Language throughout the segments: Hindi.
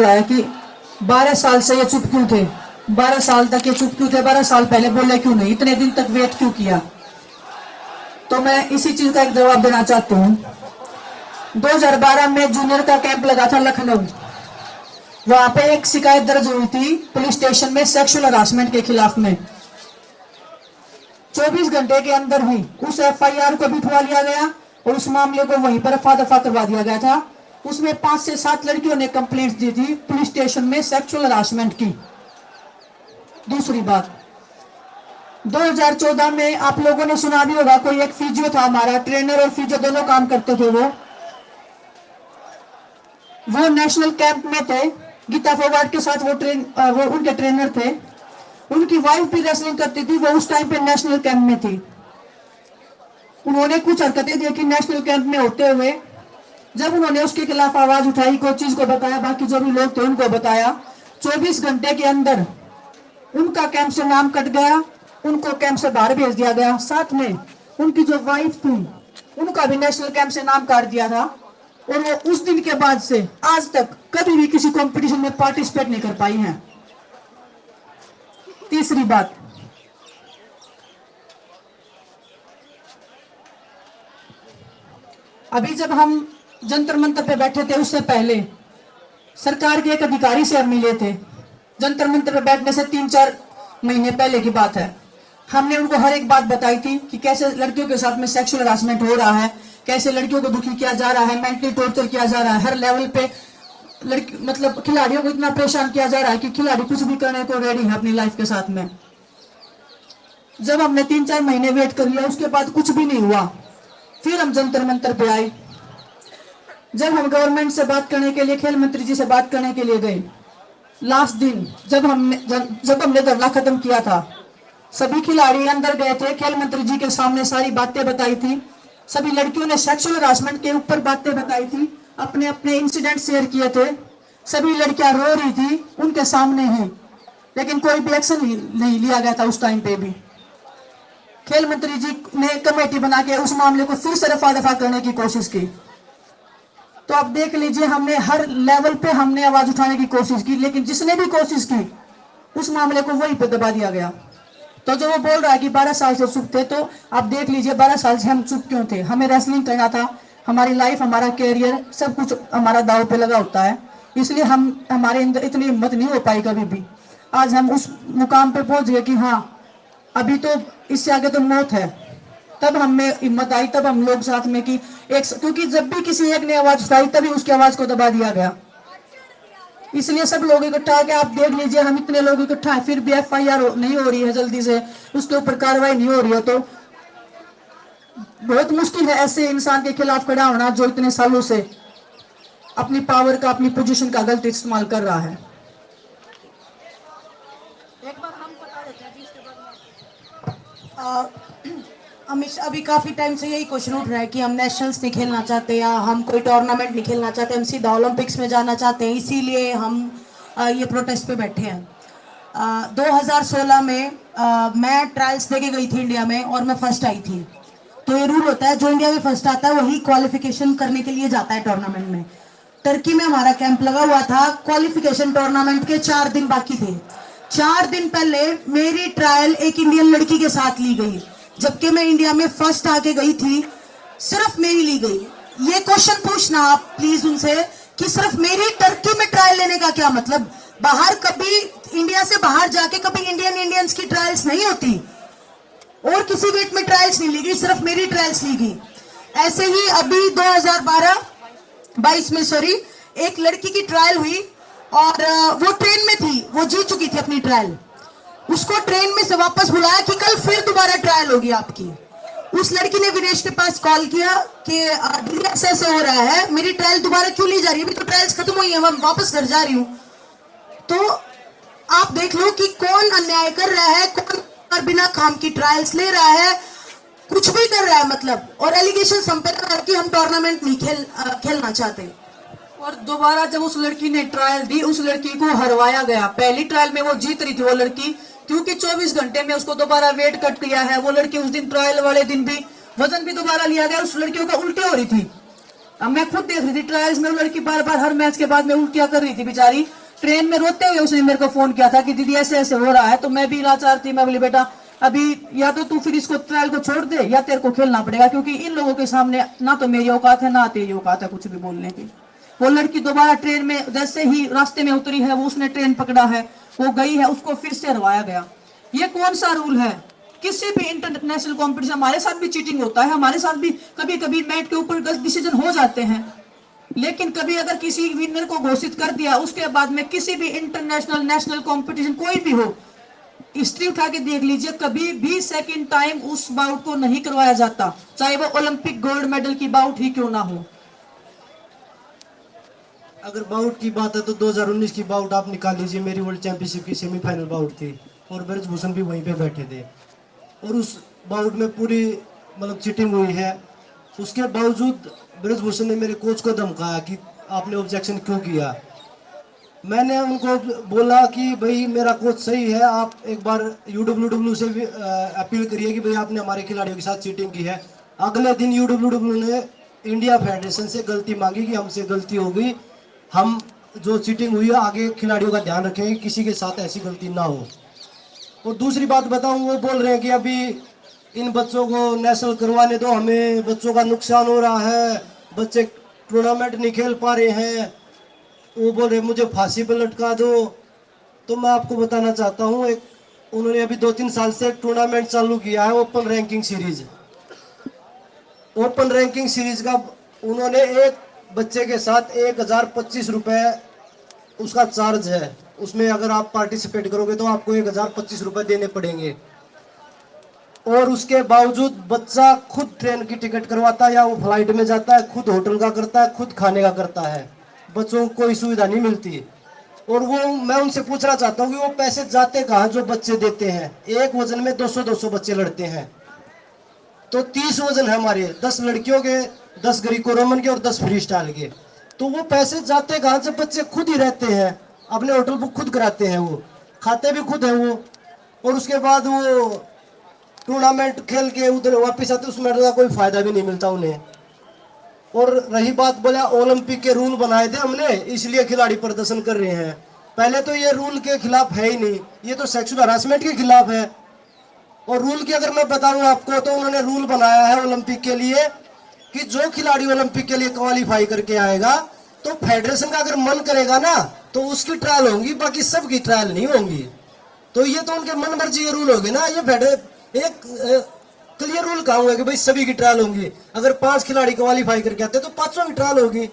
रहा है कि 12 साल से ये चुप क्यों थे, 12 साल तक ये चुप क्यों थे, 12 साल पहले बोले क्यों नहीं, इतने दिन तक वेट क्यों किया। तो मैं इसी चीज का एक जवाब देना चाहती हूँ। 2012 में जूनियर का कैंप लगा था लखनऊ। वहां पे एक शिकायत दर्ज हुई थी पुलिस स्टेशन में सेक्सुअल हरासमेंट के खिलाफ में। 24 घंटे के अंदर ही उस एफआईआर को भी उठवा लिया गया और उस मामले को वहीं पर रफा दफा करवा दिया गया था। उसमें 5 से 7 लड़कियों ने कंप्लेंट दी थी पुलिस स्टेशन में सेक्सुअल हरासमेंट की। दूसरी बात, 2014 में आप लोगों ने सुना भी होगा, कोई एक फिजियो था हमारा, ट्रेनर और फिजियो दोनों काम करते थे। वो नेशनल कैंप में थे, गीता फोगाट के साथ वो उनके ट्रेनर थे। उनकी वाइफ भी रेसलिंग करती थी, वो उस टाइम पे नेशनल कैंप में थी। उन्होंने कुछ हरकतें देखी नेशनल कैंप में होते हुए। जब उन्होंने उसके खिलाफ आवाज उठाई, कोई चीज को बताया, बाकी जो भी लोग थे उनको बताया, 24 घंटे के अंदर उनका कैंप से नाम कट गया, उनको कैंप से बाहर भेज दिया गया। साथ में उनकी जो वाइफ थी उनका भी नेशनल कैंप से नाम काट दिया था और वो उस दिन के बाद से आज तक कभी भी किसी कंपटीशन में पार्टिसिपेट नहीं कर पाई हैं। तीसरी बात, अभी जब हम जंतर मंतर पे बैठे थे उससे पहले सरकार के एक अधिकारी से हम मिले थे। जंतर मंतर पे बैठने से 3-4 महीने पहले की बात है। हमने उनको हर एक बात बताई थी कि कैसे लड़कियों के साथ में सेक्सुअल हरासमेंट हो रहा है, कैसे लड़कियों को दुखी किया जा रहा है, मेंटली टॉर्चर किया जा रहा है, हर लेवल पे लड़की मतलब खिलाड़ियों को इतना परेशान किया जा रहा है कि खिलाड़ी कुछ भी करने को रेडी है अपनी लाइफ के साथ में। जब हमने 3-4 महीने वेट कर लिया, उसके बाद कुछ भी नहीं हुआ। फिर हम जंतर मंतर पे आए। जब हम गवर्नमेंट से बात करने के लिए, खेल मंत्री जी से बात करने के लिए गए, लास्ट दिन जब हमने धरना खत्म किया था, सभी खिलाड़ी अंदर गए थे, खेल मंत्री जी के सामने सारी बातें बताई थी। सभी लड़कियों ने सेक्सुअल हरासमेंट के ऊपर बातें बताई थी, अपने अपने इंसिडेंट शेयर किए थे। सभी लड़कियां रो रही थी उनके सामने ही, लेकिन कोई भी एक्शन नहीं लिया गया था। उस टाइम पे भी खेल मंत्री जी ने कमेटी बना के उस मामले को फिर से रफा दफा करने की कोशिश की। तो आप देख लीजिए, हमने हर लेवल पे हमने आवाज उठाने की कोशिश की, लेकिन जिसने भी कोशिश की उस मामले को वहीं पे दबा दिया गया। तो जो वो बोल रहा है कि 12 साल से चुप थे, तो आप देख लीजिए 12 साल से हम चुप क्यों थे। हमें रेसलिंग करना था, हमारी लाइफ, हमारा कैरियर, सब कुछ हमारा दांव पे लगा होता है। इसलिए हमारे अंदर इतनी हिम्मत नहीं हो पाई कभी भी। आज हम उस मुकाम पे पहुंच गए कि हाँ, अभी तो इससे आगे तो मौत है। तब हमें हिम्मत आई, तब हम लोग साथ में कि क्योंकि जब भी किसी एक ने आवाज उठाई तभी उसकी आवाज को दबा दिया गया। इसलिए सब लोग इकट्ठा आके आप देख लीजिए, हम इतने लोग इकट्ठा है, फिर भी एफआईआर नहीं हो रही है जल्दी से, उसके ऊपर कार्रवाई नहीं हो रही है। तो बहुत मुश्किल है ऐसे इंसान के खिलाफ खड़ा होना जो इतने सालों से अपनी पावर का, अपनी पोजीशन का गलत इस्तेमाल कर रहा है। एक बार हम बता देते हैं अभी काफी टाइम से यही क्वेश्चन उठ रहा है कि हम नेशनल्स नहीं खेलना चाहते या हम कोई टूर्नामेंट नहीं खेलना चाहते, हम सीधा ओलंपिक्स में जाना चाहते हैं, इसीलिए हम ये प्रोटेस्ट पे बैठे हैं। 2016 में मैं ट्रायल्स देके गई थी इंडिया में और मैं फर्स्ट आई थी। तो ये रूल होता है, जो इंडिया में फर्स्ट आता है वही क्वालिफिकेशन करने के लिए जाता है टूर्नामेंट में। टर्की में हमारा कैंप लगा हुआ था, क्वालिफिकेशन टूर्नामेंट के 4 दिन बाकी थे। 4 दिन पहले मेरी ट्रायल एक इंडियन लड़की के साथ ली गई, जबकि मैं इंडिया में फर्स्ट आके गई थी, सिर्फ मेरी ली गई। ये क्वेश्चन पूछना आप प्लीज उनसे कि सिर्फ मेरी टर्की में ट्रायल लेने का क्या मतलब। बाहर कभी इंडिया से बाहर जाके कभी इंडियंस की ट्रायल्स नहीं होती और किसी वेट में ट्रायल्स नहीं ली गई, सिर्फ मेरी ट्रायल्स ली गई। ऐसे ही अभी 2022 में एक लड़की की ट्रायल हुई और वो ट्रेन में थी, वो जीत चुकी थी अपनी ट्रायल। उसको ट्रेन में से वापस बुलाया कि कल फिर दोबारा ट्रायल होगी आपकी। उस लड़की ने विनेश के पास कॉल किया कि दीदी ऐसे हो रहा है, मेरी ट्रायल दोबारा क्यों ली जा रही है, अभी तो ट्रायल्स खत्म हुई है, मैं वापस घर जा रही हूँ। तो आप देख लो कि कौन अन्याय कर रहा है, कौन बिना काम की ट्रायल्स ले रहा है, कुछ भी कर रहा है मतलब, और एलिगेशन हम पे लगा कि हम टूर्नामेंट नहीं खेलना चाहते। और दोबारा जब उस लड़की ने ट्रायल दी, उस लड़की को हरवाया गया। पहली ट्रायल में वो जीत रही थी वो लड़की, क्योंकि 24 घंटे में उसको दोबारा वेट कट किया है। वो लड़की उस दिन ट्रायल वाले दिन भी वजन भी दोबारा लिया गया, उस लड़कियों का उल्टी हो रही थी। अब मैं खुद देख रही थी ट्रायल्स में, वो लड़की बार बार हर मैच के बाद में उल्टियां कर रही थी बेचारी। ट्रेन में रोते हुए उसने मेरे को फोन किया था कि दीदी ऐसे ऐसे हो रहा है। तो मैं भी लाचार थी, मैं बोली बेटा अभी या तो तू फिर इसको ट्रायल को छोड़ दे या तेरे को खेलना पड़ेगा, क्योंकि इन लोगों के सामने ना तो मेरी औकात है ना तेरी औकात है कुछ भी बोलने की। वो लड़की दोबारा ट्रेन में जैसे ही रास्ते में उतरी है, वो उसने ट्रेन पकड़ा है, वो गई है, उसको फिर से हरवाया गया। ये कौन सा रूल है? किसी भी इंटरनेशनल कंपटीशन, हमारे साथ भी चीटिंग होता है, हमारे साथ भी कभी कभी मैट के ऊपर गलत डिसीजन हो जाते हैं, लेकिन कभी अगर किसी विनर को घोषित कर दिया उसके बाद में किसी भी इंटरनेशनल नेशनल कंपटीशन कोई भी हो, हिस्ट्री उठा के देख लीजिए, कभी भी सेकंड टाइम उस बाउट को नहीं करवाया जाता, चाहे वो ओलंपिक गोल्ड मेडल की बाउट ही क्यों ना हो। अगर बाउट की बात है तो 2019 की बाउट आप निकाल लीजिए, मेरी वर्ल्ड चैंपियनशिप की सेमीफाइनल बाउट थी और ब्रजभूषण भी वहीं पे बैठे थे और उस बाउट में पूरी मतलब चीटिंग हुई है। उसके बावजूद ब्रजभूषण ने मेरे कोच को धमकाया कि आपने ऑब्जेक्शन क्यों किया। मैंने उनको बोला कि भाई मेरा कोच सही है, आप एक बार UWW से भी अपील करिए कि भाई आपने हमारे खिलाड़ियों के साथ चीटिंग की है। अगले दिन UWW ने इंडिया फेडरेशन से गलती मांगी कि हमसे गलती हो गई, हम जो चीटिंग हुई है आगे खिलाड़ियों का ध्यान रखेंगे, किसी के साथ ऐसी गलती ना हो। और दूसरी बात बताऊं, वो बोल रहे हैं कि अभी इन बच्चों को नेशनल करवाने दो, हमें बच्चों का नुकसान हो रहा है, बच्चे टूर्नामेंट नहीं खेल पा रहे हैं, वो बोल रहे मुझे फांसी पर लटका दो। तो मैं आपको बताना चाहता हूँ, एक उन्होंने अभी 2-3 साल से एक टूर्नामेंट चालू किया है, open ranking series. Open ranking series का उन्होंने एक बच्चे के साथ 1025 रुपये उसका चार्ज है। उसमें अगर आप पार्टिसिपेट करोगे तो आपको 1025 रुपये देने पड़ेंगे। और उसके बावजूद बच्चा खुद ट्रेन की टिकट करवाता है या वो फ्लाइट में जाता है, खुद होटल का करता है, खुद खाने का करता है, बच्चों को कोई सुविधा नहीं मिलती। और वो मैं उनसे पूछना चाहता हूँ कि वो पैसे जाते कहाँ जो बच्चे देते हैं। एक वजन में 200-200 बच्चे लड़ते हैं, तो 30 वजन है हमारे, 10 लड़कियों के, 10 ग्रीको रोमन के और 10 फ्री स्टाइल के। तो वो पैसे जाते कहाँ जब बच्चे खुद ही रहते हैं, अपने होटल बुक खुद कराते हैं, वो खाते भी खुद हैं वो, और उसके बाद वो टूर्नामेंट खेल के उधर वापस आते, उस मेडल का कोई फायदा भी नहीं मिलता उन्हें। और रही बात बोला ओलंपिक के रूल बनाए थे हमने इसलिए खिलाड़ी प्रदर्शन कर रहे हैं, पहले तो ये रूल के खिलाफ है ही नहीं, ये तो सेक्सुअल हरासमेंट के खिलाफ है। और रूल की अगर मैं बताऊं आपको तो उन्होंने रूल बनाया है ओलंपिक के लिए कि जो खिलाड़ी ओलंपिक के लिए क्वालिफाई करके आएगा तो फेडरेशन का अगर मन करेगा ना तो उसकी ट्रायल होंगी, बाकी सबकी ट्रायल नहीं होंगी। तो ये तो उनके मन मर्जी के रूल होंगे ना, ये एक क्लियर रूल कहा हुआ है कि भाई सभी की ट्रायल होंगी। अगर 5 खिलाड़ी क्वालिफाई करके आते तो 5 की ट्रायल होगी।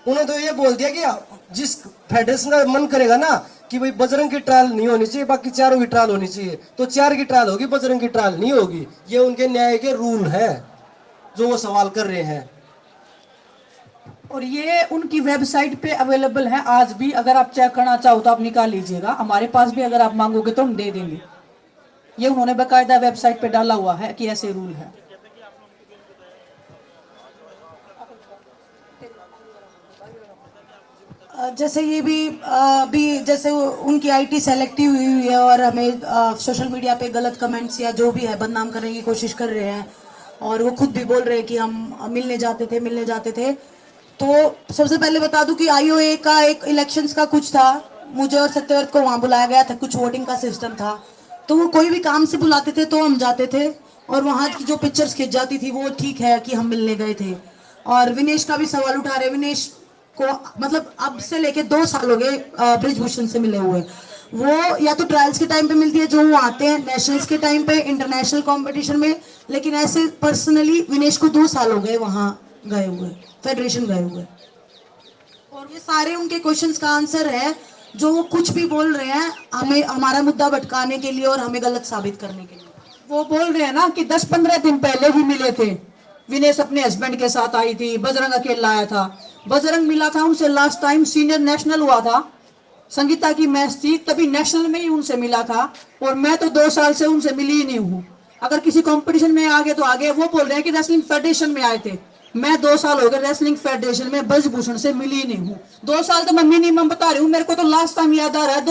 उन्होंने तो ये बोल दिया कि जिस फेडरेशन का मन करेगा ना कि भाई बजरंग की ट्रायल नहीं होनी चाहिए, बाकी चारों की ट्रायल होनी चाहिए, तो 4 की ट्रायल होगी, बजरंग की ट्रायल नहीं होगी। ये उनके न्याय के रूल है जो वो सवाल कर रहे हैं। और ये उनकी वेबसाइट पे अवेलेबल है आज भी, अगर आप चेक करना चाहो तो आप निकाल लीजिएगा, हमारे पास भी अगर आप मांगोगे तो हम दे देंगे। ये उन्होंने बाकायदा वेबसाइट पे डाला हुआ है कि ऐसे रूल है। जैसे ये भी जैसे उनकी आईटी सेलेक्टिव हुई है और हमें सोशल मीडिया पे गलत कमेंट्स या जो भी है बदनाम करने की कोशिश कर रहे हैं, और वो खुद भी बोल रहे हैं कि हम मिलने जाते थे। तो सबसे पहले बता दूं कि IOA का एक इलेक्शंस का कुछ था, मुझे और सत्यव्रत को वहाँ बुलाया गया था, कुछ वोटिंग का सिस्टम था, तो वो कोई भी काम से बुलाते थे तो हम जाते थे, और वहाँ की जो पिक्चर्स खिंच जाती थी वो ठीक है कि हम मिलने गए थे। और विनेश का भी सवाल उठा रहे, विनेश को मतलब अब से लेके 2 साल हो गए ब्रिजभूषण से मिले हुए। वो या तो ट्रायल्स के टाइम पे मिलती है जो वो आते हैं, नेशनल्स के टाइम पे, इंटरनेशनल कंपटीशन में, लेकिन ऐसे पर्सनली विनेश को 2 साल हो गए वहाँ गए हुए, फेडरेशन गए हुए। और ये सारे उनके क्वेश्चंस का आंसर है जो वो कुछ भी बोल रहे हैं हमें, हमारा मुद्दा भटकाने के लिए और हमें गलत साबित करने के लिए। वो बोल रहे हैं ना कि 10-15 दिन पहले ही मिले थे, विनेश अपने हस्बैंड के साथ आई थी, बजरंग अकेला आया था। बजरंग मिला था उनसे लास्ट टाइम सीनियर नेशनल हुआ था, संगीता की मैच थी, तभी नेशनल में ही उनसे मिला था, और मैं तो 2 साल से उनसे मिली ही नहीं हूँ। अगर किसी कंपटीशन में आगे तो आगे, वो बोल रहे हैं कि रेसलिंग फेडरेशन में आए थे, मैं 2 साल हो गए रेसलिंग फेडरेशन में ब्रजभूषण से मिली ही नहीं हूँ। 2 साल तो मैं मिनिमम बता रही हूँ, मेरे को तो लास्ट टाइम याद आ रहा है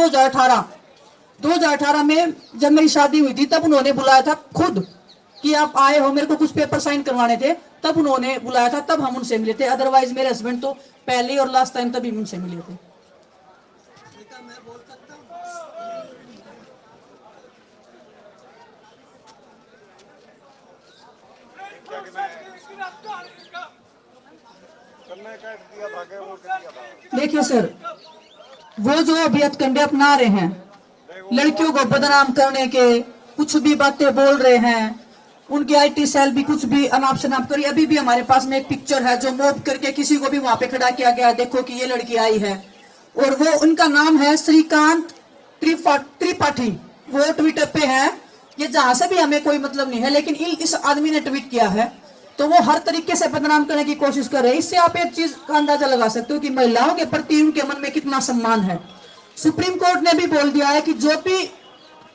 2018 में जब मेरी शादी हुई थी, तब उन्होंने बुलाया था खुद कि आप आए हो, मेरे को कुछ पेपर साइन करवाने थे, तब उन्होंने बुलाया था, तब हम उनसे मिले थे। अदरवाइज मेरे हस्बैंड तो पहले और लास्ट टाइम तभी उनसे मिले थे। देखिए सर, वो जो अभी हथकंडे अपना रहे हैं, लड़कियों को बदनाम करने के, कुछ भी बातें बोल रहे हैं, उनकी आईटी सेल भी कुछ भी अनाप शनाप करी। अभी भी हमारे पास में एक पिक्चर है जो मूव करके किसी को भी वहां पे खड़ा किया गया, देखो कि ये लड़की आई है, और वो उनका नाम है श्रीकांत त्रिपाठी। वो ट्विटर पे है, ये जहां से भी हमें कोई मतलब नहीं है, लेकिन इस आदमी ने ट्वीट किया है, तो वो हर तरीके से बदनाम करने की कोशिश कर रहे हैं। इससे आप एक चीज का अंदाजा लगा सकते हो कि महिलाओं के प्रति उनके मन में कितना सम्मान है। सुप्रीम कोर्ट ने भी बोल दिया है कि जो भी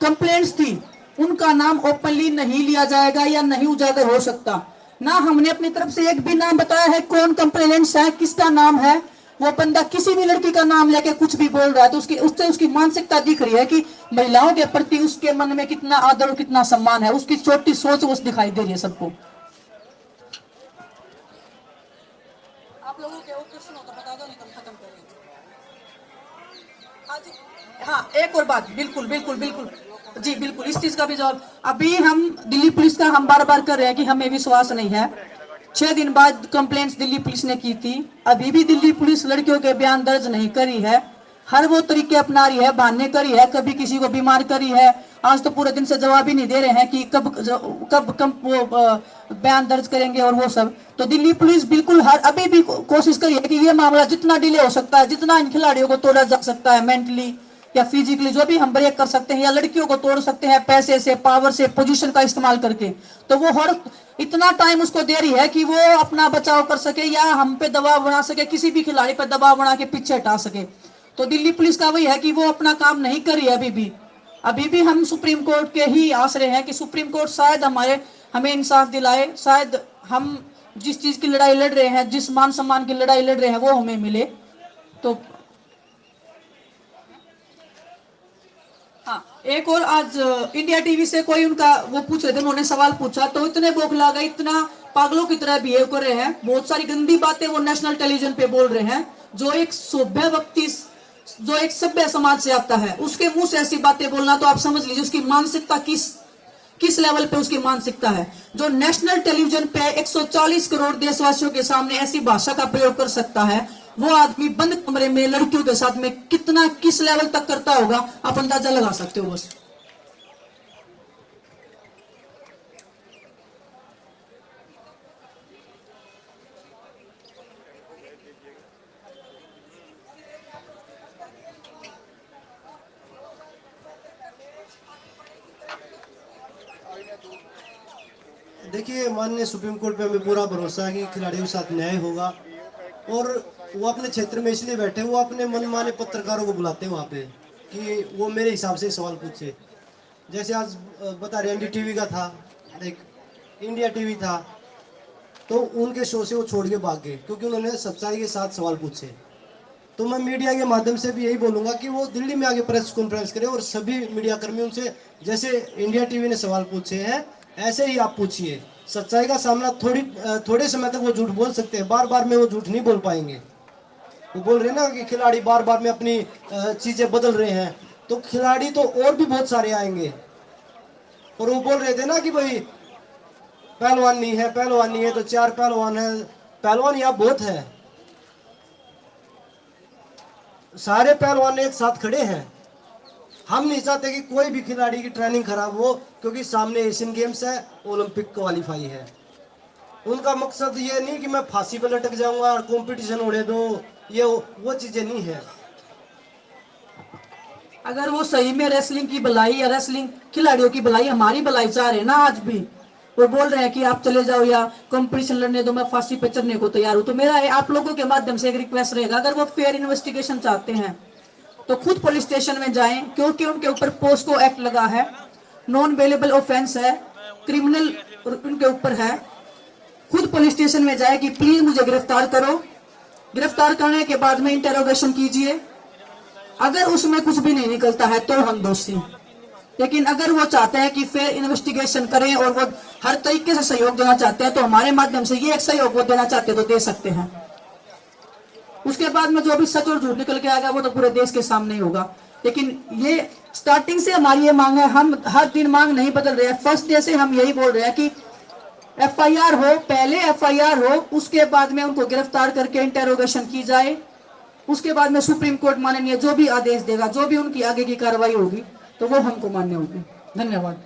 कंप्लेंट्स थी उनका नाम ओपनली नहीं लिया जाएगा या नहीं उजागर हो सकता। ना हमने अपनी तरफ से एक भी नाम बताया है कौन कंप्लेंट्स है, किसका नाम है। वो बंदा किसी भी लड़की का नाम लेके कुछ भी बोल रहा है तो उससे उसकी मानसिकता दिख रही है कि महिलाओं के प्रति उसके मन में कितना आदर और कितना सम्मान है। उसकी छोटी सोच वो दिखाई दे रही है सबको। आप लोगों के और क्वेश्चन हो तो बता दो, नहीं तो खत्म करेंगे। हाँ, एक और बात, बिल्कुल बिल्कुल बिल्कुल जी, बिल्कुल इस चीज का भी जवाब। अभी हम दिल्ली पुलिस का हम बार बार कर रहे हैं कि हमें विश्वास नहीं है। 6 दिन बाद कंप्लेंट्स दिल्ली पुलिस ने की थी, अभी भी दिल्ली पुलिस लड़कियों के बयान दर्ज नहीं करी है। हर वो तरीके अपना रही है, बहाने करी है, कभी किसी को बीमार करी है। आज तो पूरे दिन से जवाब ही नहीं दे रहे हैं कि कब वो बयान दर्ज करेंगे और वो सब। तो दिल्ली पुलिस बिल्कुल अभी भी कोशिश करी है कि ये मामला जितना डिले हो सकता है, जितना इन खिलाड़ियों को तोड़ा जा सकता है, मेंटली या फिजिकली जो भी हम ब्रेक कर सकते हैं, या लड़कियों को तोड़ सकते हैं पैसे से, पावर से, पोजीशन का इस्तेमाल करके, तो वो हर इतना टाइम उसको दे रही है कि वो अपना बचाव कर सके या हम पे दबाव बना सके, किसी भी खिलाड़ी पर दबाव बना के पीछे हटा सके। तो दिल्ली पुलिस का वही है कि वो अपना काम नहीं कर रही है। अभी भी हम सुप्रीम कोर्ट के ही आसरे हैं कि सुप्रीम कोर्ट शायद हमें इंसाफ दिलाए, शायद हम जिस चीज की लड़ाई लड़ रहे हैं, जिस मान सम्मान की लड़ाई लड़ रहे हैं, वो हमें मिले। तो हाँ, एक और आज इंडिया टीवी से कोई उनका वो पूछ रहे थे, उन्होंने सवाल पूछा तो इतने बौखला गए, इतना पागलों की तरह बिहेव कर रहे हैं, बहुत सारी गंदी बातें वो नेशनल टेलीविजन पे बोल रहे हैं। जो एक सभ्य व्यक्ति, जो एक सभ्य समाज से आता है, उसके मुंह से ऐसी बातें बोलना, तो आप समझ लीजिए उसकी मानसिकता किस लेवल पे उसकी मानसिकता है। जो नेशनल टेलीविजन पे 140 करोड़ देशवासियों के सामने ऐसी भाषा का प्रयोग कर सकता है, वो आदमी बंद कमरे में लड़कियों के साथ में कितना, किस लेवल तक करता होगा, आप अंदाजा लगा सकते हो बस। देखिए, माननीय सुप्रीम कोर्ट पे हमें पूरा भरोसा है कि खिलाड़ियों के साथ न्याय होगा, और वो अपने क्षेत्र में इसलिए बैठे, वो अपने मनमाने पत्रकारों को बुलाते हैं वहाँ पे कि वो मेरे हिसाब से सवाल पूछे। जैसे आज बता रहे NDTV का था, एक इंडिया टीवी था, तो उनके शो से वो छोड़ के भाग गए क्योंकि उन्होंने सच्चाई के साथ सवाल पूछे। तो मैं मीडिया के माध्यम से भी यही बोलूँगा कि वो दिल्ली में आके प्रेस कॉन्फ्रेंस करें और सभी मीडिया कर्मी उनसे, जैसे इंडिया टीवी ने सवाल पूछे हैं, ऐसे ही आप पूछिए। सच्चाई का सामना थोड़े समय तक वो झूठ बोल सकते हैं, बार बार में वो झूठ नहीं बोल पाएंगे। वो बोल रहे हैं ना कि खिलाड़ी बार बार में अपनी चीजें बदल रहे हैं, तो खिलाड़ी तो और भी बहुत सारे आएंगे। और वो बोल रहे थे ना कि भाई पहलवान नहीं है तो 4 पहलवान है। पहलवान यहाँ बहुत है, सारे पहलवान एक साथ खड़े हैं। हम नहीं चाहते कि कोई भी खिलाड़ी की ट्रेनिंग खराब हो, क्योंकि सामने एशियन गेम्स है, ओलंपिक क्वालिफाई है। उनका मकसद ये नहीं कि मैं फांसी पर लटक जाऊंगा और कंपटीशन उड़े दो, ये वो चीजें नहीं है। अगर वो सही में रेसलिंग की भलाई या रेसलिंग खिलाड़ियों की भलाई, हमारी भलाई चाह रहे हैं ना, आज भी वो बोल रहे हैं कि आप चले जाओ या कंपटीशन लड़ने दो, मैं फांसी पे चढ़ने को तैयार हूं। तो मेरा आप लोगों के माध्यम से एक रिक्वेस्ट रहेगा, अगर वो फेयर इन्वेस्टिगेशन चाहते हैं तो खुद पुलिस स्टेशन में जाएं, क्योंकि उनके ऊपर पोस्को एक्ट लगा है, नॉन बेलेबल ऑफेंस है, क्रिमिनल उनके ऊपर है। खुद पुलिस स्टेशन में जाए कि प्लीज मुझे गिरफ्तार करो, गिरफ्तार करने के बाद में इंटेरोगेशन कीजिए। अगर उसमें कुछ भी नहीं निकलता है तो हम दोषी, लेकिन अगर वो चाहते हैं कि फेयर इन्वेस्टिगेशन करें और वो हर तरीके से सहयोग देना चाहते हैं, तो हमारे माध्यम से ये एक सहयोग वो देना चाहते हैं तो दे सकते हैं। उसके बाद में जो भी सच और झूठ निकल के आएगा वो तो पूरे देश के सामने ही होगा। लेकिन ये स्टार्टिंग से हमारी ये मांग है, हम हर दिन मांग नहीं बदल रहे हैं। फर्स्ट डे से हम यही बोल रहे हैं कि एफआईआर हो, पहले एफआईआर हो, उसके बाद में उनको गिरफ्तार करके इंटेरोगेशन की जाए, उसके बाद में सुप्रीम कोर्ट माननीय जो भी आदेश देगा, जो भी उनकी आगे की कार्रवाई होगी तो वो हमको मान्य होगी। धन्यवाद।